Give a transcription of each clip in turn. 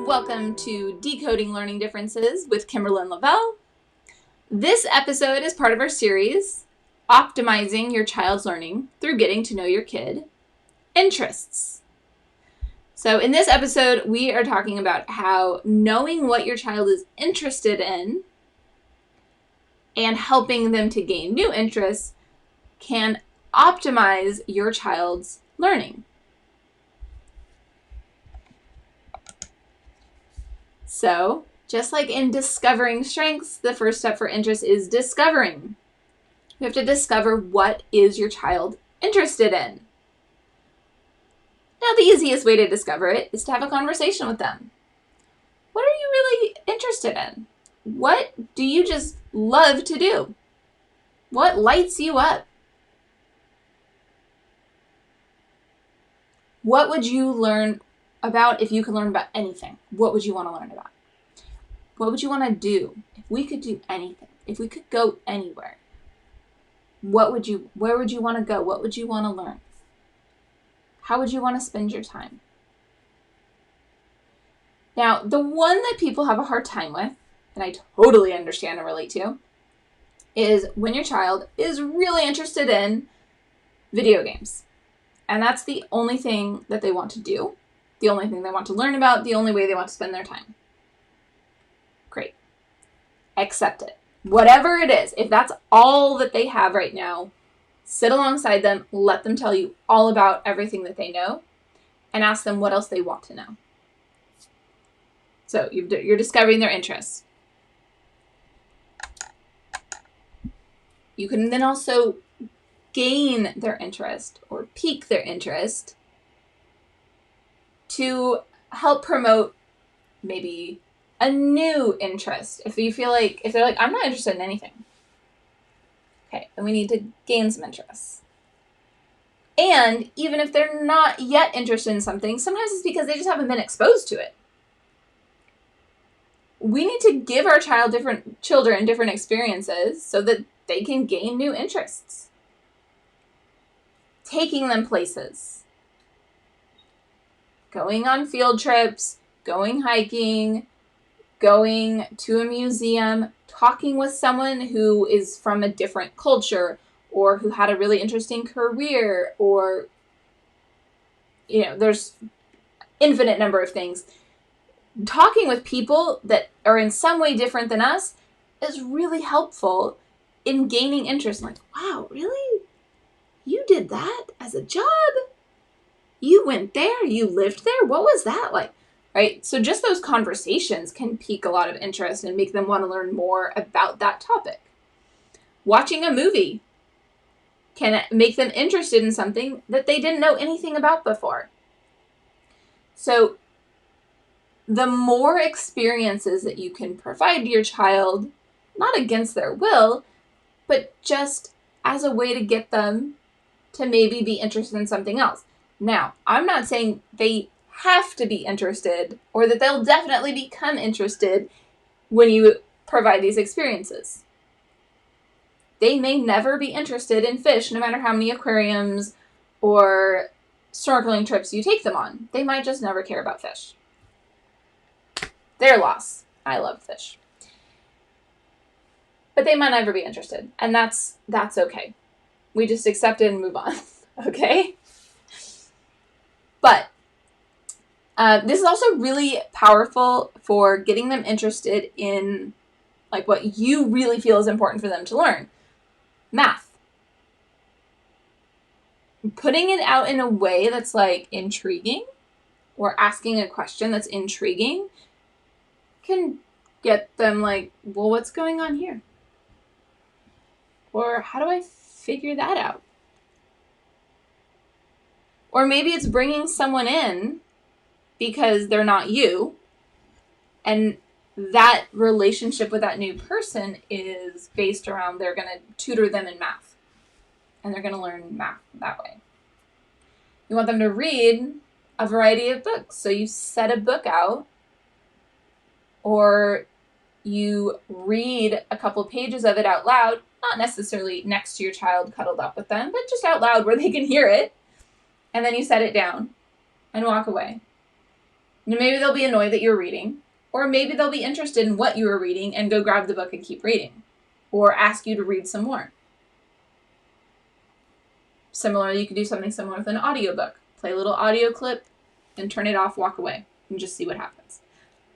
Welcome to Decoding Learning Differences with Kimberlyn Lavelle. This episode is part of our series, Optimizing Your Child's Learning Through Getting to Know Your Kid, Interests. So in this episode, we are talking about how knowing what your child is interested in and helping them to gain new interests can optimize your child's learning. So, just like in discovering strengths, the first step for interest is discovering. You have to discover what is your child interested in. Now, the easiest way to discover it is to have a conversation with them. What are you really interested in? What do you just love to do? What lights you up? What would you learn about if you could learn about anything? What would you want to learn about? What would you want to do if we could do anything? If we could go anywhere? Where would you want to go? What would you want to learn? How would you want to spend your time? Now, the one that people have a hard time with, and I totally understand and relate to, is when your child is really interested in video games. And that's the only thing that they want to do, the only thing they want to learn about, the only way they want to spend their time. Great. Accept it. Whatever it is, if that's all that they have right now, sit alongside them, let them tell you all about everything that they know, and ask them what else they want to know. So you're discovering their interests. You can then also gain their interest or pique their interest to help promote maybe a new interest. If they're like, I'm not interested in anything. Okay, then we need to gain some interest. And even if they're not yet interested in something, sometimes it's because they just haven't been exposed to it. We need to give our children different experiences so that they can gain new interests. Taking them places. Going on field trips, going hiking, going to a museum, talking with someone who is from a different culture or who had a really interesting career, or, there's infinite number of things. Talking with people that are in some way different than us is really helpful in gaining interest. Like, wow, really? You did that as a job? You went there? You lived there? What was that like? Right? So just those conversations can pique a lot of interest and make them want to learn more about that topic. Watching a movie can make them interested in something that they didn't know anything about before. So the more experiences that you can provide to your child, not against their will, but just as a way to get them to maybe be interested in something else. Now, I'm not saying they have to be interested or that they'll definitely become interested when you provide these experiences. They may never be interested in fish, no matter how many aquariums or snorkeling trips you take them on. They might just never care about fish. Their loss. I love fish. But they might never be interested, and that's okay. We just accept it and move on, okay? But this is also really powerful for getting them interested in like what you really feel is important for them to learn. Math. Putting it out in a way that's like intriguing or asking a question that's intriguing can get them like, well, what's going on here? Or how do I figure that out? Or maybe it's bringing someone in because they're not you, and that relationship with that new person is based around they're going to tutor them in math, and they're going to learn math that way. You want them to read a variety of books, so you set a book out, or you read a couple pages of it out loud, not necessarily next to your child cuddled up with them, but just out loud where they can hear it, and then you set it down and walk away. Maybe they'll be annoyed that you're reading, or maybe they'll be interested in what you are reading and go grab the book and keep reading, or ask you to read some more. Similarly, you could do something similar with an audiobook. Play a little audio clip and turn it off, walk away, and just see what happens.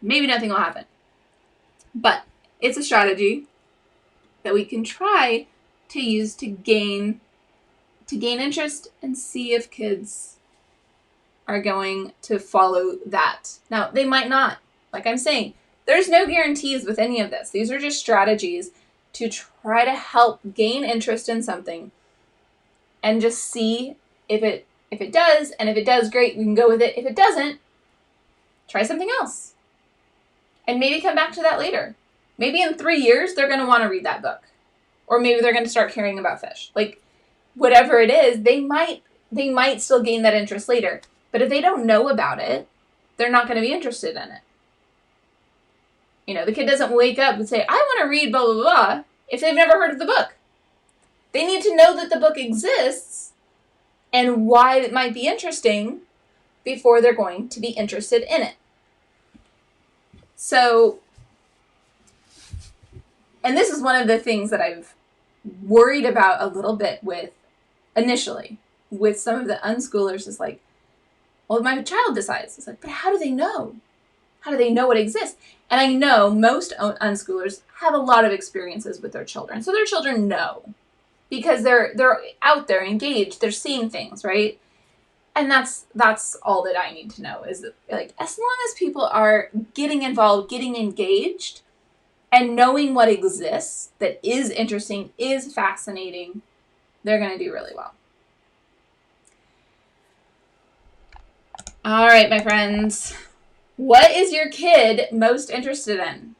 Maybe nothing will happen. But it's a strategy that we can try to use to gain interest and see if kids are going to follow that. Now, they might not. Like I'm saying, there's no guarantees with any of this. These are just strategies to try to help gain interest in something and just see if it does, and if it does, great, we can go with it. If it doesn't, try something else. And maybe come back to that later. Maybe in 3 years, they're going to want to read that book. Or maybe they're going to start caring about fish. Like, whatever it is, they might still gain that interest later. But if they don't know about it, they're not going to be interested in it. You know, the kid doesn't wake up and say, I want to read blah, blah, blah, if they've never heard of the book. They need to know that the book exists and why it might be interesting before they're going to be interested in it. So, and this is one of the things that I've worried about a little bit with, initially, with some of the unschoolers is like, well, my child decides. It's like, but how do they know? How do they know it exists? And I know most unschoolers have a lot of experiences with their children. So their children know. Because they're out there, engaged, they're seeing things, right? And that's all that I need to know is that, like, as long as people are getting involved, getting engaged, and knowing what exists that is interesting, is fascinating, they're going to do really well. All right, my friends. What is your kid most interested in?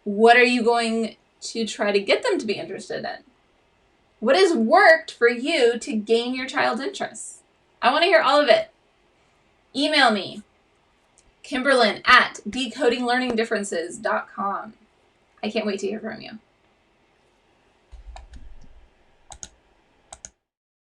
What are you going to try to get them to be interested in? What has worked for you to gain your child's interest? I want to hear all of it. Email me, Kimberlyn at decodinglearningdifferences.com. I can't wait to hear from you.